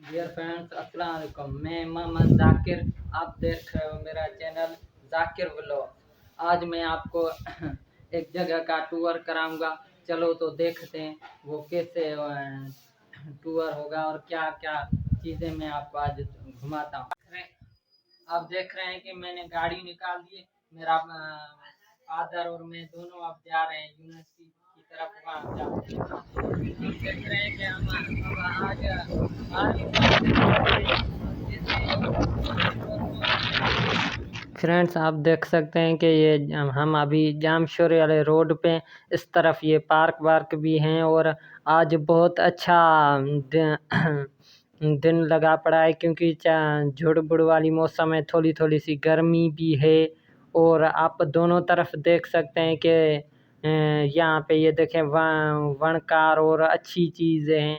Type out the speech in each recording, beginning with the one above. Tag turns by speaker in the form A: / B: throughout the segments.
A: Dear friends, अस्सलाम वालेकुम। मैं मोहम्मद जाकिर, आप देख रहे हो मेरा चैनल जाकिर व्लॉग। आज मैं आपको एक जगह का टूर कराऊंगा। चलो तो देखते हैं वो कैसे टूर होगा और क्या क्या चीज़ें मैं आपको आज घुमाता हूँ। आप देख रहे हैं कि मैंने गाड़ी निकाल दी। मेरा फादर और मैं दोनों अब जा रहे हैं यूनिवर्सिटी की तरफ। वहाँ हम देख रहे हैं कि हम अब फ्रेंड्स, आप देख सकते हैं कि ये हम अभी जामशोरे वाले रोड पे, इस तरफ ये पार्क वार्क भी हैं। और आज बहुत अच्छा दिन लगा पड़ा है, क्योंकि झुड़ बुड़ वाली मौसम है, थोड़ी थोड़ी सी गर्मी भी है। और आप दोनों तरफ देख सकते हैं कि यहाँ पे ये देखें वनकार और अच्छी चीज़ें हैं।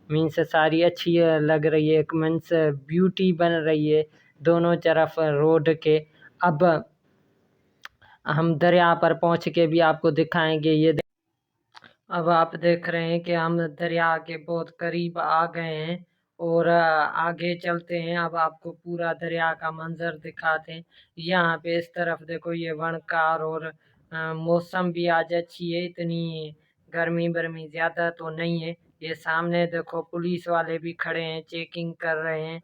A: मीन्स सारी अच्छी लग रही है, एक मीन्स ब्यूटी बन रही है दोनों तरफ रोड के। अब हम दरिया पर पहुँच के भी आपको दिखाएंगे। अब आप देख रहे हैं कि हम दरिया के बहुत करीब आ गए हैं और आगे चलते हैं। अब आपको पूरा दरिया का मंजर दिखाते हैं। यहाँ पे इस तरफ देखो, ये वनकार और मौसम भी आज अच्छी है, इतनी गर्मी बर्मी ज़्यादा तो नहीं है। ये सामने देखो पुलिस वाले भी खड़े हैं, चेकिंग कर रहे हैं।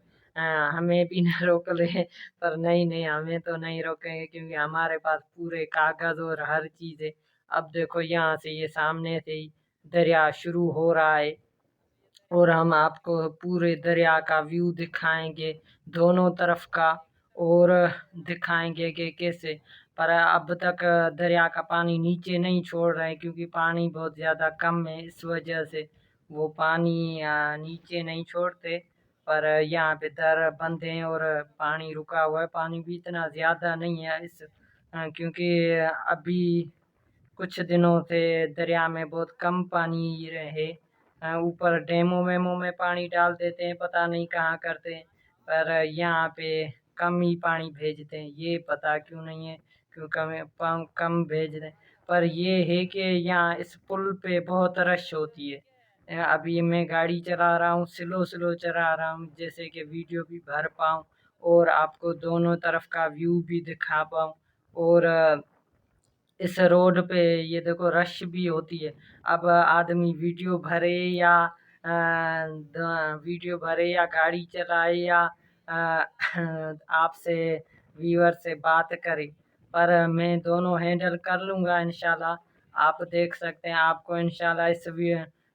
A: हमें भी न रोक ले, पर नहीं नहीं, हमें तो नहीं रोकेंगे, क्योंकि हमारे पास पूरे कागज़ और हर चीज़ है। अब देखो, यहाँ से ये सामने से ही दरिया शुरू हो रहा है और हम आपको पूरे दरिया का व्यू दिखाएंगे दोनों तरफ का। और दिखाएंगे कि कैसे, पर अब तक दरिया का पानी नीचे नहीं छोड़ रहे हैं, क्योंकि पानी बहुत ज़्यादा कम है, इस वजह से वो पानी नीचे नहीं छोड़ते। पर यहाँ पे दर बंद हैं और पानी रुका हुआ है। पानी भी इतना ज़्यादा नहीं है क्योंकि अभी कुछ दिनों से दरिया में बहुत कम पानी रहे। ऊपर डैमों वेमों में पानी डाल देते हैं, पता नहीं कहाँ करते हैं, पर यहाँ पे कम ही पानी भेजते हैं। ये पता क्यों नहीं है, क्यों कम भेज रहे हैं। पर ये है कि यहाँ इस पुल पे बहुत रश होती है। अभी मैं गाड़ी चला रहा हूँ, स्लो स्लो चला रहा हूँ, जैसे कि वीडियो भी भर पाऊँ और आपको दोनों तरफ का व्यू भी दिखा पाऊँ। और इस रोड पे ये देखो रश भी होती है। अब आदमी वीडियो भरे या गाड़ी चलाए या आपसे व्यूअर से बात करे, पर मैं दोनों हैंडल कर लूँगा इंशाल्लाह। आप देख सकते हैं, आपको इंशाल्लाह इस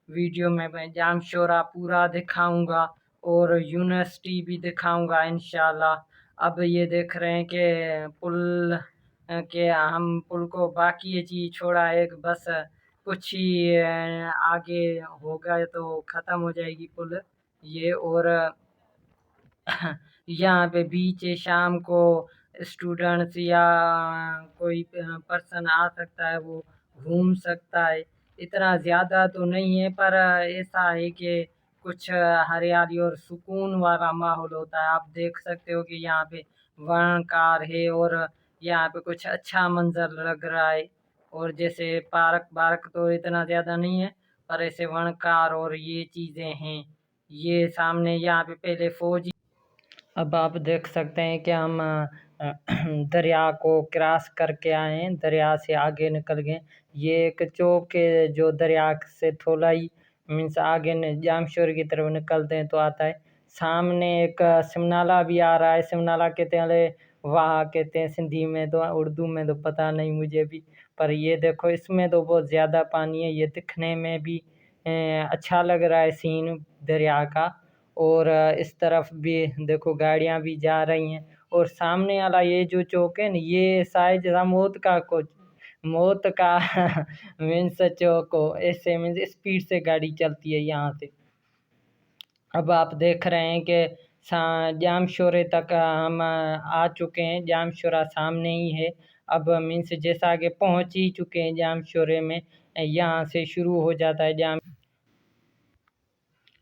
A: वीडियो में मैं जामशोरा पूरा दिखाऊंगा और यूनिवर्सिटी भी दिखाऊंगा इंशाल्लाह। अब ये देख रहे हैं कि पुल कि हम पुल को, बाकी ये चीज़ छोड़ा एक बस कुछ ही आगे होगा तो ख़त्म हो जाएगी पुल ये। और यहाँ पे बीच है, शाम को स्टूडेंट्स या कोई पर्सन आ सकता है, वो घूम सकता है। इतना ज़्यादा तो नहीं है, पर ऐसा है कि कुछ हरियाली और सुकून वाला माहौल होता है। आप देख सकते हो कि यहाँ पे वनकार है और यहाँ पे कुछ अच्छा मंजर लग रहा है। और जैसे पार्क वार्क तो इतना ज़्यादा नहीं है, पर ऐसे वनकार और ये चीज़ें हैं। ये सामने यहाँ पे पहले फौजी। अब आप देख सकते हैं कि हम दरिया को क्रॉस करके आए हैं, दरिया से आगे निकल गए। ये एक चौक है जो दरिया से थोड़ा ही मीन्स आगे जामशोर की तरफ निकलते हैं तो आता है। सामने एक सिमनाला भी आ रहा है। सिमनाला कहते हैं, वाह कहते हैं सिंधी में, तो उर्दू में तो पता नहीं मुझे भी। पर ये देखो, इसमें तो बहुत ज़्यादा पानी है। ये दिखने में भी अच्छा लग रहा है सीन दरिया का। और इस तरफ भी देखो गाड़ियां भी जा रही हैं। और सामने वाला ये जो चौक है ना, ये शायद जरा मौत का मीन्स चौक हो, ऐसे मीन्स स्पीड से गाड़ी चलती है यहाँ से। अब आप देख रहे हैं कि जामशोरे तक हम आ चुके हैं। जामशोरा सामने ही है। अब मीन्स जैसा कि पहुँच ही चुके हैं जामशोरे में। यहाँ से शुरू हो जाता है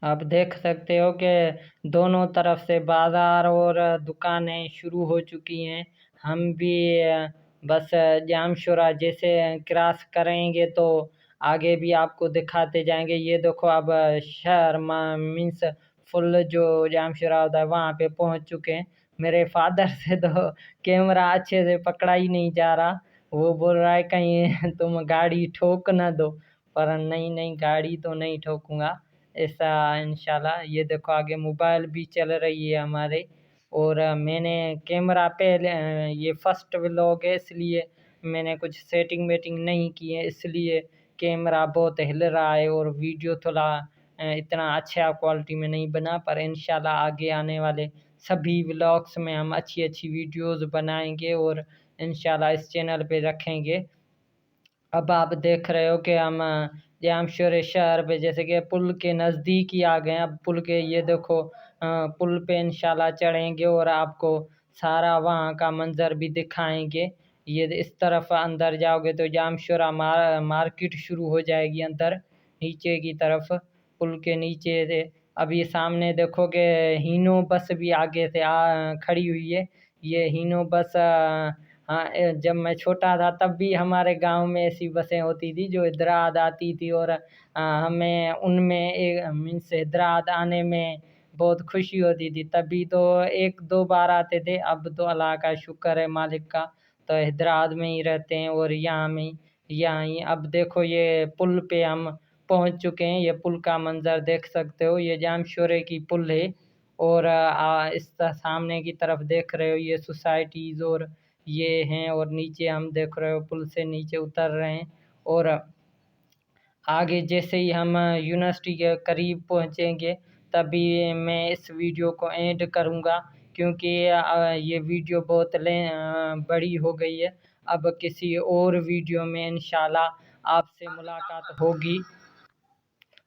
A: आप देख सकते हो कि दोनों तरफ से बाज़ार और दुकानें शुरू हो चुकी हैं। हम भी बस जामशोरा जैसे क्रॉस करेंगे तो आगे भी आपको दिखाते जाएंगे। ये देखो, अब शहर मीन्स फुल जो जामशोरा होता है वहाँ पे पहुँच चुके हैं। मेरे फादर से तो कैमरा अच्छे से पकड़ा ही नहीं जा रहा, वो बोल रहा है कहीं तुम गाड़ी ठोक ना दो, पर नहीं नहीं, गाड़ी तो नहीं ठोकूंगा ऐसा इंशाल्लाह। ये देखो आगे मोबाइल भी चल रही है हमारे, और मैंने कैमरा पे ये फर्स्ट व्लॉग है इसलिए मैंने कुछ सेटिंग वेटिंग नहीं की है, इसलिए कैमरा बहुत हिल रहा है और वीडियो थोड़ा इतना अच्छा क्वालिटी में नहीं बना, पर इंशाल्लाह आगे आने वाले सभी व्लॉग्स में हम अच्छी अच्छी वीडियोस बनाएंगे और इंशाल्लाह इस चैनल पे रखेंगे। अब आप देख रहे हो कि हम जामशोरे शहर पे जैसे कि पुल के नज़दीक ही आ गए हैं। अब पुल के ये देखो पुल पे इंशाल्लाह चढ़ेंगे और आपको सारा वहाँ का मंजर भी दिखाएंगे। ये इस तरफ अंदर जाओगे तो जामशोरा मार्केट शुरू हो जाएगी अंदर नीचे की तरफ, पुल के नीचे से। अब ये सामने देखो कि हीनो बस भी आगे से खड़ी हुई है। ये हीनो बस हाँ, जब मैं छोटा था तब भी हमारे गांव में ऐसी बसें होती थी जो हैदराबाद आती थी, और हमें उनमें एक मीन्स हैदराबाद आने में बहुत खुशी होती थी। तभी तो एक दो बार आते थे, अब तो अल्लाह का शुक्र है मालिक का, तो हैदराबाद में ही रहते हैं और यहाँ ही। अब देखो ये पुल पे हम पहुंच चुके हैं, ये पुल का मंजर देख सकते हो, ये जामशोरे की पुल है। और इस सामने की तरफ देख रहे हो ये सोसाइटीज़ और ये हैं, और नीचे हम देख रहे हो पुल से नीचे उतर रहे हैं। और आगे जैसे ही हम यूनिवर्सिटी के करीब पहुंचेंगे तभी मैं इस वीडियो को एंड करूंगा, क्योंकि ये वीडियो बहुत बड़ी हो गई है। अब किसी और वीडियो में इंशाल्लाह आपसे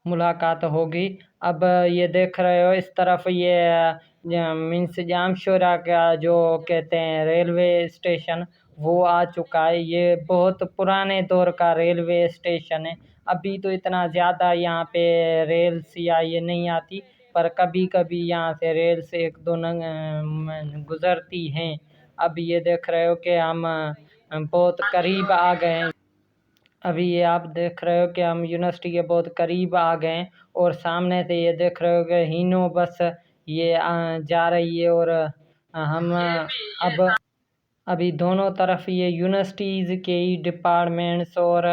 A: मुलाकात होगी। अब ये देख रहे हो इस तरफ ये मीन्स जामशोरा का जो कहते हैं रेलवे स्टेशन वो आ चुका है। ये बहुत पुराने दौर का रेलवे स्टेशन है। अभी तो इतना ज़्यादा यहाँ पे रेल्स या ये नहीं आती, पर कभी कभी यहाँ से रेल्स एक दो गुजरती हैं। अब ये देख रहे हो कि हम बहुत करीब आ गए हैं। अभी ये आप देख रहे हो कि हम यूनिवर्सिटी के बहुत करीब आ गए हैं, और सामने से ये देख रहे हो कि हीनो बस ये जा रही है, और हम अब अभी दोनों तरफ ये यूनिवर्सिटीज़ के ही डिपार्टमेंट्स और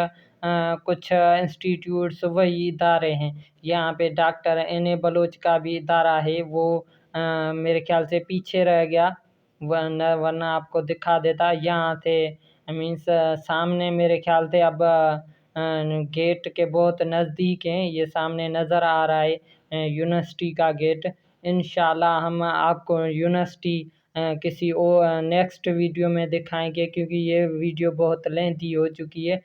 A: कुछ इंस्टीट्यूट्स वही इदारे हैं। यहाँ पे डॉक्टर एन.ए. बलोच का भी इदारा है, वो मेरे ख्याल से पीछे रह गया, वरना आपको दिखा देता। यहाँ से मीन्स सामने मेरे ख्याल से अब गेट के बहुत नज़दीक हैं, ये सामने नज़र आ रहा है यूनिवर्सिटी का गेट। इंशाल्लाह हम आपको यूनिवर्सिटी किसी और नेक्स्ट वीडियो में दिखाएंगे, क्योंकि ये वीडियो बहुत लेंथी हो चुकी है।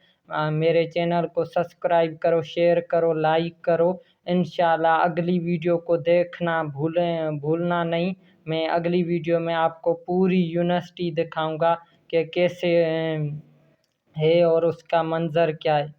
A: मेरे चैनल को सब्सक्राइब करो, शेयर करो, लाइक करो। इंशाल्लाह अगली वीडियो को देखना भूलना नहीं। मैं अगली वीडियो में आपको पूरी यूनिवर्सिटी दिखाऊंगा कि कैसे है और उसका मंजर क्या है।